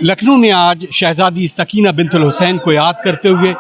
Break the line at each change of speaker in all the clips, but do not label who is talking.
लखनऊ में आज शहजादी सकीना बिन्तुल हुसैन को याद करते हुए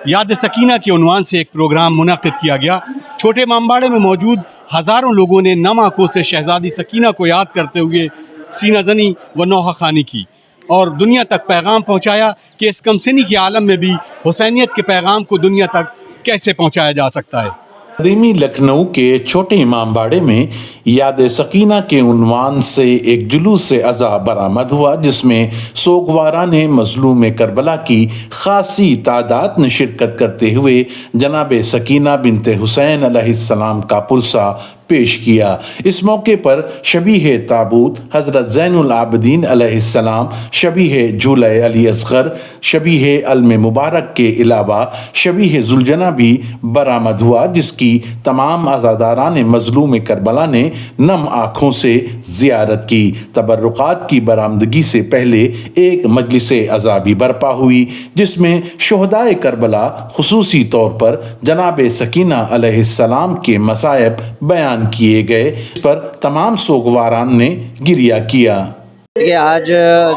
याद सकीना के उन्वान से एक प्रोग्राम मुनक़िद किया गया। छोटे इमामबाड़े में मौजूद हज़ारों लोगों ने नम आँखों से शहजादी सकीना को याद करते हुए सीना ज़नी व नौहा ख़ानी की और दुनिया तक पैगाम पहुँचाया कि इस कमसिनी के आलम में भी हुसैनियत के पैगाम को दुनिया तक कैसे पहुँचाया जा सकता है।
कदीमी लखनऊ के छोटे इमामबाड़े में याद सकीना के उन्वान से एक जुलूस अज़ा बरामद हुआ, जिसमें सोगवारान मज़लूम करबला की खासी तादाद ने शिरकत करते हुए जनाब सकीना बिनते हुसैन अलैहिस्सलाम का पुरसा पेश किया। इस मौके पर शबीह ताबूत हज़रत ज़ैनुल आबिदीन अलैहिस्सलाम, शबीह झूले अली असग़र, शबीह अलम मुबारक के अलावा शबीह ज़ुलजना भी बरामद हुआ, जिसकी तमाम अज़ादारान मज़लूम करबला ने नम आँखों से ज़ियारत की। तबर्रुकात की बरामदगी से पहले एक मजलिस अज़ा भी बर्पा हुई, जिसमें शुहदाए करबला खुसूसी तौर पर जनाब सकीना अलैहिस्सलाम के मसायब बयान किए गए। इस पर तमाम सोगवारान ने गिरिया किया।
कि आज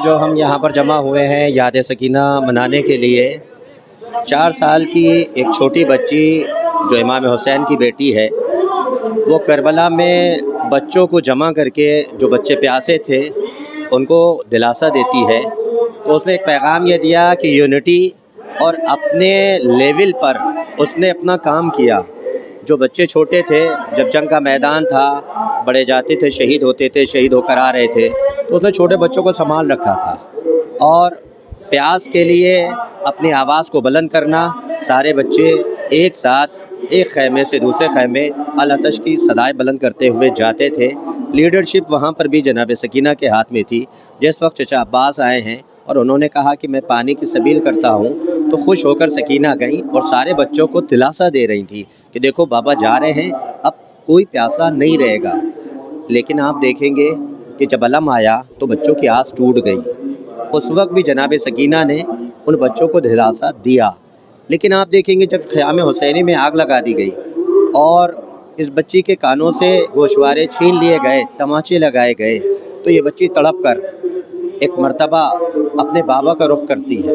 जो हम यहाँ पर जमा हुए हैं याद सकीना मनाने के लिए, 4 साल की एक छोटी बच्ची जो इमाम हुसैन की बेटी है, वो करबला में बच्चों को जमा करके जो बच्चे प्यासे थे उनको दिलासा देती है। तो उसने एक पैगाम ये दिया कि यूनिटी, और अपने लेवल पर उसने अपना काम किया। जो बच्चे छोटे थे, जब जंग का मैदान था, बड़े जाते थे, शहीद होते थे, शहीद होकर आ रहे थे, तो उसने छोटे बच्चों को संभाल रखा था। और प्यास के लिए अपनी आवाज़ को बुलंद करना, सारे बच्चे एक साथ एक खैमे से दूसरे खैमे अल-आतश की सदाएं बुलंद करते हुए जाते थे। लीडरशिप वहाँ पर भी जनाब सकीना के हाथ में थी। जिस वक्त चचा अब्बास आए हैं और उन्होंने कहा कि मैं पानी की सबील करता हूँ, तो खुश होकर सकीना गई और सारे बच्चों को दिलासा दे रही थी कि देखो बाबा जा रहे हैं, अब कोई प्यासा नहीं रहेगा। लेकिन आप देखेंगे कि जब अलम आया तो बच्चों की आस टूट गई। उस वक्त भी जनाब सकीना ने उन बच्चों को दिलासा दिया। लेकिन आप देखेंगे जब ख़याम हुसैनी में आग लगा दी गई और इस बच्ची के कानों से गोशवारे छीन लिए गए, तमाचे लगाए गए, तो ये बच्ची तड़प कर एक मर्तबा अपने बाबा का रुख करती है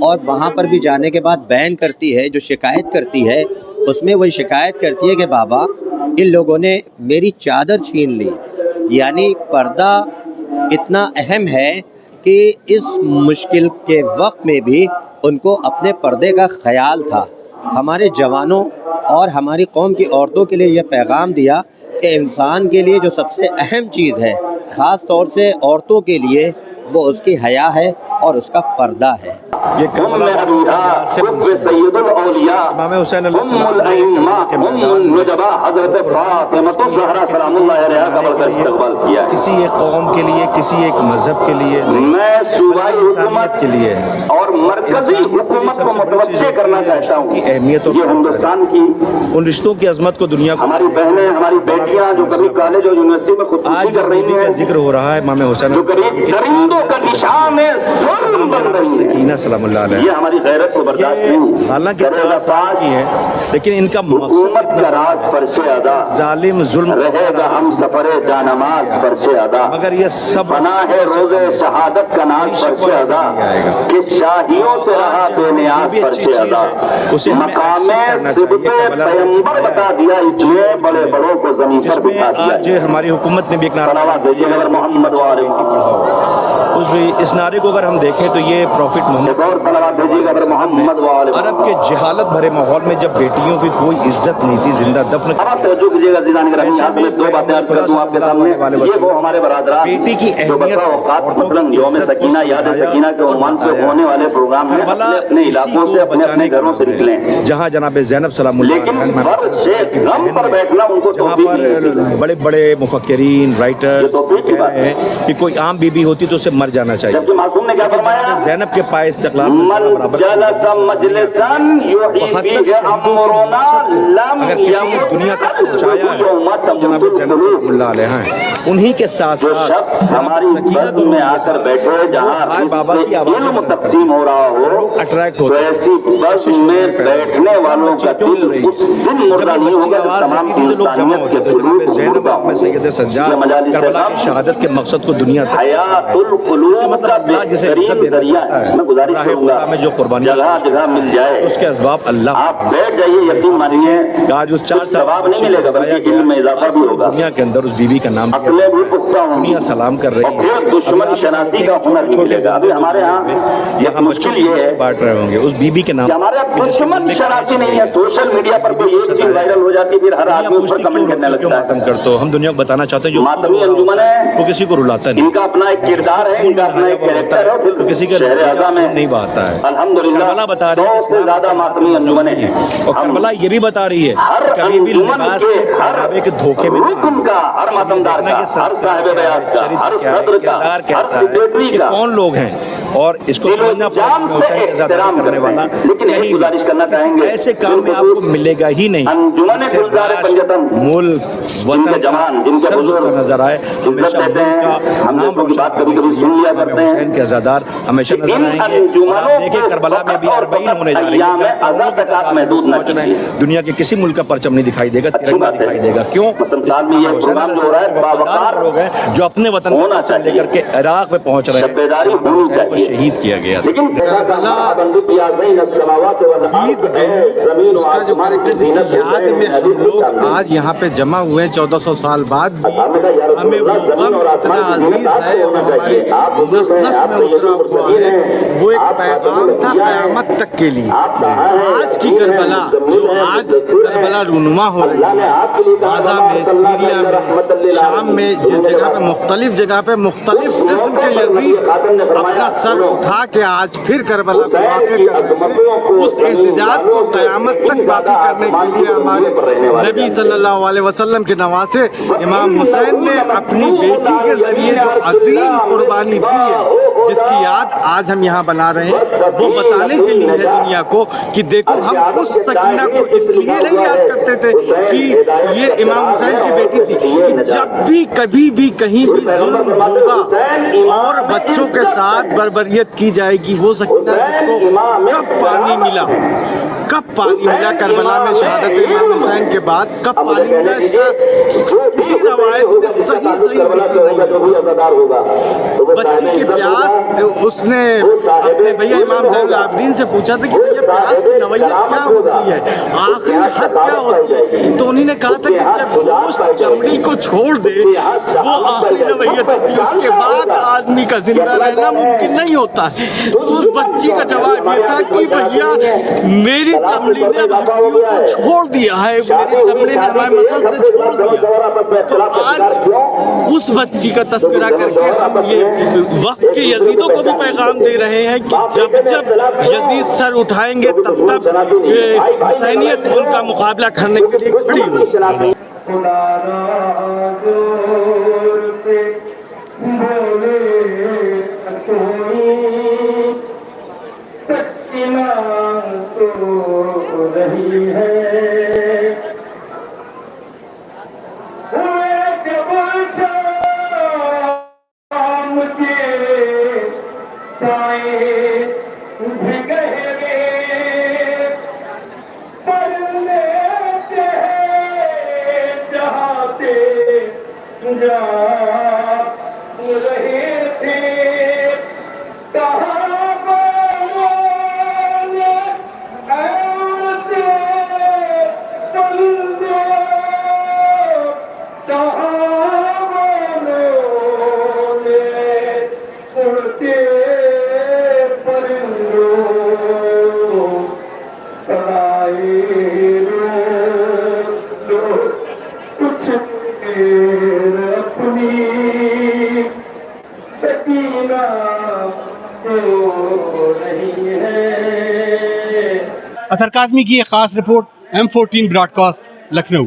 और वहाँ पर भी जाने के बाद बयान करती है, जो शिकायत करती है उसमें वही शिकायत करती है कि बाबा इन लोगों ने मेरी चादर छीन ली। यानी पर्दा इतना अहम है कि इस मुश्किल के वक्त में भी उनको अपने पर्दे का ख्याल था। हमारे जवानों और हमारी कौम की औरतों के लिए यह पैगाम दिया कि इंसान के लिए जो सबसे अहम चीज़ है, ख़ास तौर से औरतों के लिए, वो उसकी हया है और उसका पर्दा है।
ये करबला से इमाम हुसैन किसी एक कौम के लिए, किसी एक मजहब के लिए, इंसानियत के लिए और मरकजी हुकूमत को मुतवज्जे करना चाहता हूँ कि अहमियत और हिंदुस्तान की उन रिश्तों की अजमत को दुनिया को, हमारी बहनें, हमारी बेटियां जो कभी कॉलेज और यूनिवर्सिटी में खुदकुशी कर रही हैं, जिक्र हो रहा है इमाम हुसैन का निशान है सकीना सलामुल्लाह अलैह। ये हमारी गैरत को बर्दाश्त नहीं। हालांकि 4 साल की है, लेकिन इनका मकसद का राज फर्शे अदा, जालिम जुल्म रहेगा हम सफरे जानमाज फर्शे अदा, मगर ये सब बना है रोज़े शहादत का नाज फर्शे अदा, कि शाहियों से रहा बेनियाज फर्शे अदा, उसे मकामे सिबते पैगंबर बता दिया, इसलिए बड़े बड़ों को ज़मीन पर बिठा दिया। आज हमारी हुकूमत ने भी एक नारा भेजिए, अगर मोहम्मद वाले इस नारे को अगर हम देखें तो ये प्रॉफिट मोहम्मद अरब के जहालत भरे माहौल में जब बेटियों की कोई इज्जत नहीं थी, जिंदा दफन, बेटी की अहमियत जहाँ जनाब ज़ैनब सलामुल्लाह बड़े बड़े मुफक्किरीन राइटर कह रहे हैं कि कोई आम बीबी होती तो उसे मर जाना चाहिए। ज़ैनब के पाए इस्तिक़लाल अगर किसी ने दुनिया तक पहुँचाया है जनाब ज़ैनब सलामुल्लाह अलैहा हैं। उन्हीं के साथ साथ हमारी बस में आकर बैठे, जहाँ बाबा की आवाज़ तक़सीम हो रहा हो, अट्रैक्ट होते हैं। ऐसी बस में बैठने वालों का दिल उस दिन मुर्दा नहीं होगा, तमाम इंसानियत के दिल में ज़ैनब में सैयद सज्जाद करबला की शहादत के मकसद को दुनिया तक इसका मतलब अल्लाह जिसे इज्जत देना चाहता है, राह खुदा में जो कुर्बानी
जगह जगह मिल जाए,
उसके असबाब अल्लाह
आप बैठ जाइए, यकीन मानिए
आज उस 4 साल
जवाब नहीं मिलेगा, बल्कि इल्म में इजाफा भी होगा,
दुनिया के अंदर उस बीबी का नाम
अकलें भी पुख्ता होंगी,
दुनिया सलाम कर रही
और फिर दुश्मन शनासी का हुनर भी मिलेगा। अभी हमारे यहाँ मुश्किल ये है
बांट रहे होंगे उस बीबी के नाम।
कि हमारे यहाँ दुश्मन शनासी नहीं है। सोशल मीडिया पर कोई एक चीज वायरल हो जाती है, फिर हर आदमी उस पर कमेंट करने लगता है।
मातम करते हो, हम दुनिया को बताना चाहते हैं जो
मातमी अंजुमन है,
वो किसी को रुलाता नहीं,
इनका अपना एक किरदार है, इनका अपना एक कैरेक्टर है,
तो किसी के
शहर आज़ा में
नहीं बहाता है।
अल्हम्दुलिल्लाह
करबला बता रही है
100 से ज्यादा मातमी अंजुमन है,
और करबला ये भी बता रही है
हर
कभी भी
अंजुमन
लिबास
के
के
हर
पहनावे के धोखे में
रुकन का, हर मातमदार का, हर साहिब बयात का, हर सदर का, हर सेक्रेटरी
कि
का
कौन लोग हैं और इसको समझना
जान से एहतराम
करने वाला।
लेकिन यही गुजारिश करना चाहेंगे,
ऐसे काम में आपको मिलेगा ही नहीं
अंजुमन गुलजार पंजतन,
मुल्क
जिनके
वतन
जवान, जिनके बुजुर्ग
नजर आए,
इज्जत देते हैं, हम लोगों की बात कभी कभी सुन लिया करते हैं।
हुसैन के अज़ादार हमेशा नजर
इन
आएंगे। और आप
अंजुमनों
देखिए करबला में भी 40 होने जा रही है,
अज़ा तकात महदूद न कीजिए।
दुनिया के किसी मुल्क का परचम नहीं दिखाई देगा, तिरंगा दिखाई देगा। क्यों?
संसार में ये प्रोग्राम जो हो रहा है बावकार
लोग हैं जो अपने वतन
होना चाहिए,
लेकर के इराक में पहुंच रहे हैं।
बेदारी होनी
हुसैन को
चाहिए,
शहीद किया गया था।
लेकिन
उसका जो कैरेक्टर जिसकी याद में हम लोग आज यहाँ पे जमा हुए हैं 1400 साल बाद भी हमें वो गम इतना अजीज है और हमारे नस नस में उतरा हुआ है। वो एक पैगाम था क़यामत तक के लिए। आज की करबला जो आज करबला रूनुमा हो रही है, गाज़ा में, सीरिया में, शाम में, जिस जगह पे मुख्तलिफ जगह पे मुख्तलिफ किस्म के यजीद अपना सर उठा के आज फिर करबला को वाक़े करेंगे, उस एहतजाज को क़यामत तक बाकी करने के लिए हमारे नबी सल्लल्लाहु अलैहि वसल्लम के नवासे इमाम हुसैन ने अपनी बेटी के जरिए जो अजीम कुर्बानी दी है, जिसकी याद आज हम यहाँ बना रहे हैं, वो बताने के लिए है दुनिया को कि देखो हम उस सकीना को इसलिए नहीं याद करते थे कि ये इमाम हुसैन की बेटी थी कि जब भी कभी भी कहीं भी जुल्म होगा और बच्चों के साथ बर्बरियत की जाएगी, वो सकीना जिसको कब पानी मिला, कब पानी मिला करबला में शहादत इमाम हुसैन के बाद कब पानी मिला, इसका किसी रवायत में सही जिक्र नहीं। बच्ची की प्यास उसने अपने भैया इमाम ज़ैनुल आबिदीन से पूछा था कि भैया प्यास की नवैयत क्या होती है, आखिरी हद क्या होती है, तो उन्हीं ने कहा था कि जब गोश्त चमड़ी को छोड़ दे वो आखिरी नवैयत होती है, उसके बाद आदमी का जिंदा रहना मुमकिन नहीं होता है। तो उस बच्ची का जवाब ये था कि भैया मेरी चमड़ी ने हड्डियों को छोड़ दिया है, मेरी चमड़ी ने हमारे मसल से छोड़ दिया। तो आज उस बच्ची का तस्करा करके हम ये वक्त के यजीदों को भी पैगाम दे रहे हैं कि जब जब यजीद सर उठाएंगे तब तब हुसैनियत उनका मुकाबला करने के लिए खड़ी होगी।
अतर काज़मी की एक ख़ास रिपोर्ट M14 ब्रॉडकास्ट लखनऊ।